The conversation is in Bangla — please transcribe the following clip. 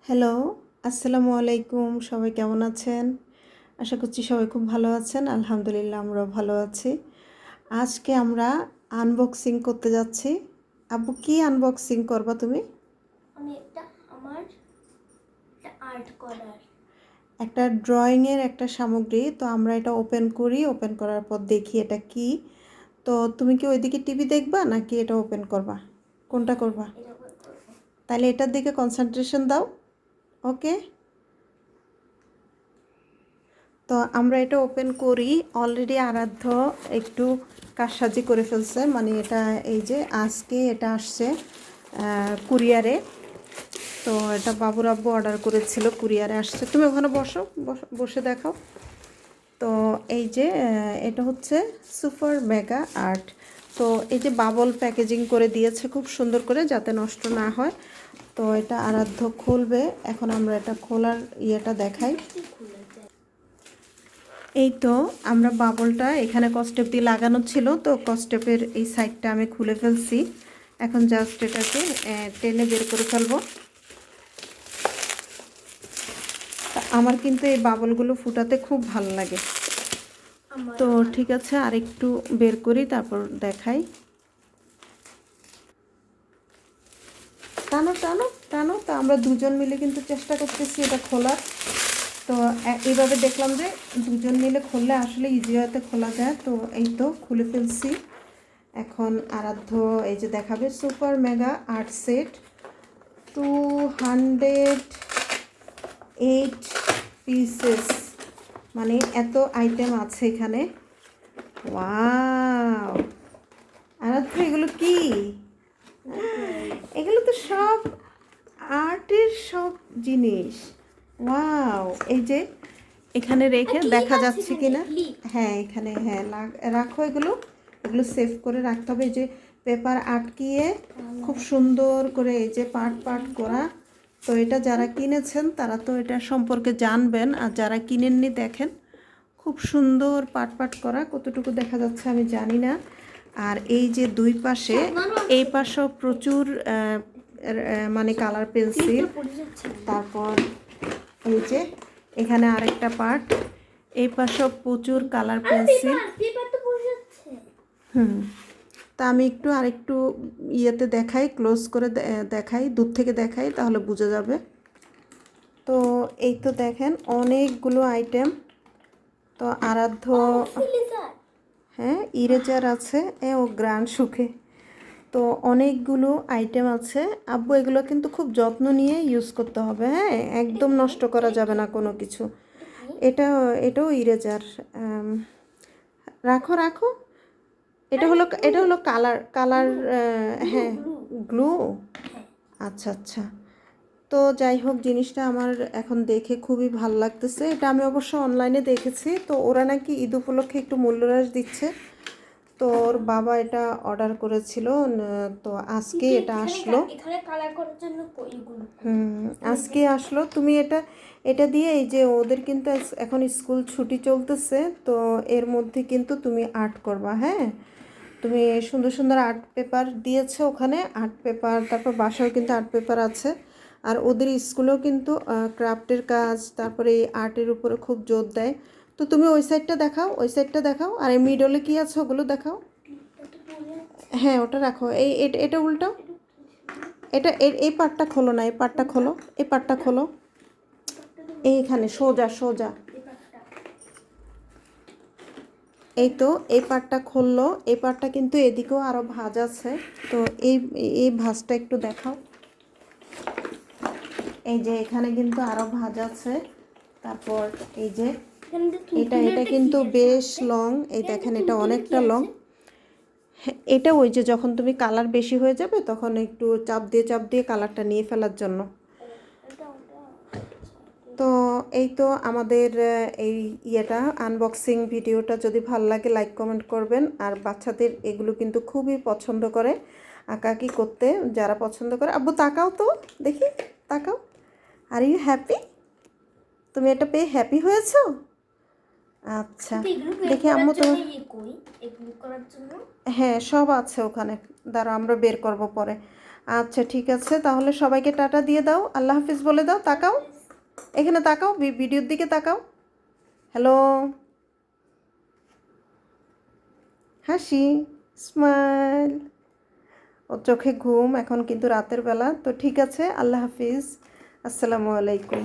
হ্যালো, আসসালামু আলাইকুম। সবাই কেমন আছেন? আশা করছি সবাই খুব ভালো আছেন। আলহামদুলিল্লাহ আমরাও ভালো আছি। আজকে আমরা আনবক্সিং করতে যাচ্ছি। আব্বু কি আনবক্সিং করবা তুমি? আমি আমার একটা আর্ট করার একটা ড্রয়িংয়ের একটা সামগ্রী। তো আমরা এটা ওপেন করি, ওপেন করার পর দেখি এটা কি। তো তুমি কি ওইদিকে টিভি দেখবা নাকি এটা ওপেন করবা? কোনটা করবা? এটা করবো। তাহলে এটার দিকে কনসেন্ট্রেশন দাও। ওকে। তো আমরা এটা ওপেন করি। অলরেডি আরাধ্য একটু কারসাজি করে ফেলছে, মানে এটা এই যে আজকে এটা আসছে কুরিয়ারে। তো এটা বাবুর আব্বু অর্ডার করেছিল, কুরিয়ারে আসছে। তুমি ওখানে বসো, বসে দেখাও। তো এই যে এটা হচ্ছে সুপার মেগা আর্ট। তো এই যে বাবল প্যাকেজিং করে দিয়েছে খুব সুন্দর করে, যাতে নষ্ট না হয়। তো এটা আরাধ্য খুলবে। এখন আমরা এটা খোলার ইয়েটা দেখাই। এই তো আমরা বাবলটা এখানে কস্টেপ দিয়ে লাগানো ছিল, তো কস্টেপের এই সাইডটা আমি খুলে ফেলছি। এখন জাস্ট এটাকে টেনে বের করে ফেলবো। আমার কিন্তু এই বাবলগুলো ফুটাতে খুব ভালো লাগে। তো ঠিক আছে, আরেকটু বের করি, তারপর দেখাই। টানো টানো টানো। তো আমরা দুজন মিলে কিন্তু চেষ্টা করতেছি এটা খোলার। তো এইভাবে দেখলাম যে দুজন মিলে খুললে আসলে ইজি হয়তো খোলা যায়। তো এই তো খুলে ফেলছি। এখন আরাধ্য এই যে দেখাবে super mega art set 208 pieces, মানে এত আইটেম আছে এখানে। ওয়াও, আরাধ্য এগুলো কি? এগুলো তো সব আর্টের সব জিনিস। ওয়াও, এই যে এখানে রেখে দেখা যাচ্ছে কিনা। হ্যাঁ এখানে, হ্যাঁ রাখো এগুলো। এগুলো সেভ করে রাখতে হবে। এই যে পেপার আটকিয়ে খুব সুন্দর করে এই যে পার্ট পার্ট করা। তো এটা যারা কিনেছেন তারা তো এটা সম্পর্কে জানবেন, আর যারা কিনেননি দেখেন খুব সুন্দর পার্ট পার্ট করা। কতটুকু দেখা যাচ্ছে আমি জানি না। আর এই যে দুই পাশে, এই পাশেও প্রচুর মানে কালার পেন্সিল। তারপর এই যে এখানে আরেকটা পার্ট, এই পাশেও প্রচুর কালার পেন্সিল। তা আমি একটু আরেকটু ইয়েতে দেখাই, ক্লোজ করে দেখাই, দূর থেকে দেখাই, তাহলে বোঝা যাবে। তো এই তো দেখেন অনেকগুলো আইটেম। তো আরাধ্য, হ্যাঁ ইরেজার আছে, ও গ্রান সুখে। তো অনেকগুলো আইটেম আছে আব্বু। এগুলো কিন্তু খুব যত্ন নিয়ে ইউজ করতে হবে, হ্যাঁ একদম নষ্ট করা যাবে না কোনো কিছু। এটাও ইরেজার। রাখো রাখো। এটা হলো কালার কালার। হ্যাঁ, গ্লু। আচ্ছা আচ্ছা। তো যাই হোক, জিনিসটা আমার এখন দেখে খুবই ভালো লাগতেছে। এটা আমি অবশ্য অনলাইনে দেখেছি। তো ওরা নাকি ঈদ উপলক্ষে একটু মূল্যহ্রাস দিচ্ছে। তো ওর বাবা এটা অর্ডার করেছিল। তো আজকে এটা আসলো। আজকে আসলো। তুমি এটা এটা দিয়ে এই যে ওদের কিন্তু এখন স্কুল ছুটি চলতেছে, তো এর মধ্যে কিন্তু তুমি আর্ট করবা। হ্যাঁ, তুমি সুন্দর সুন্দর আর্ট পেপার দিয়েছে ওখানে, আর্ট পেপার, তারপর বাসাও কিন্তু আর্ট পেপার আছে। আর ওদের স্কুলেও কিন্তু ক্রাফটের কাজ, তারপরে এই আর্টের উপরে খুব জোর দেয়। তো তুমি ওই সাইডটা দেখাও, ওই সাইডটা দেখাও, আর এই মিডলে কী আছে ওগুলো দেখাও। হ্যাঁ ওটা রাখো। এটা উল্টাও। এই পার্টটা খোলো না, এই পার্টটা খোলো, এই পার্টটা খোলো। এইখানে সোজা সোজা। এই তো এই পার্টটা খুললো। এই পার্টটা কিন্তু এদিকেও আরও ভাঁজ আছে। তো এই এই ভাঁজটা একটু দেখাও। এই যে এখানে কিন্তু আরও ভাঁজ আছে। তারপর এই যে এটা কিন্তু বেশ লং। এই দেখেন এটা অনেকটা লং। এটা ওই যে যখন তুমি কালার বেশি হয়ে যাবে তখন একটু চাপ দিয়ে কালারটা নিয়ে ফেলার জন্য। তো এই তো আমাদের এই ইয়েটা আনবক্সিং ভিডিওটা যদি ভালো লাগে লাইক কমেন্ট করবেন। আর বাচ্চাদের এগুলো কিন্তু খুবই পছন্দ করে আঁকাআঁকি করতে। যারা পছন্দ করে, আব্বু তাকাও তো দেখি, তাকাও। Are you happy? তুমি এটা পেয়ে হ্যাপি হয়েছো? আচ্ছা, দেখি আম্মু তো, হ্যাঁ সব আছে ওখানে, দাঁড়াও আমরা বের করব পরে। আচ্ছা ঠিক আছে, তাহলে সবাইকে টাটা দিয়ে দাও, আল্লাহ হাফিজ বলে দাও, তাকাও এখানে, তাকাও ভিডিওর দিকে তাকাও, হ্যালো, হাসি, স্মাইল। ও চোখে ঘুম, এখন কিন্তু রাতের বেলা, তো ঠিক আছে, আল্লাহ হাফিজ, আসসালামু আলাইকুম।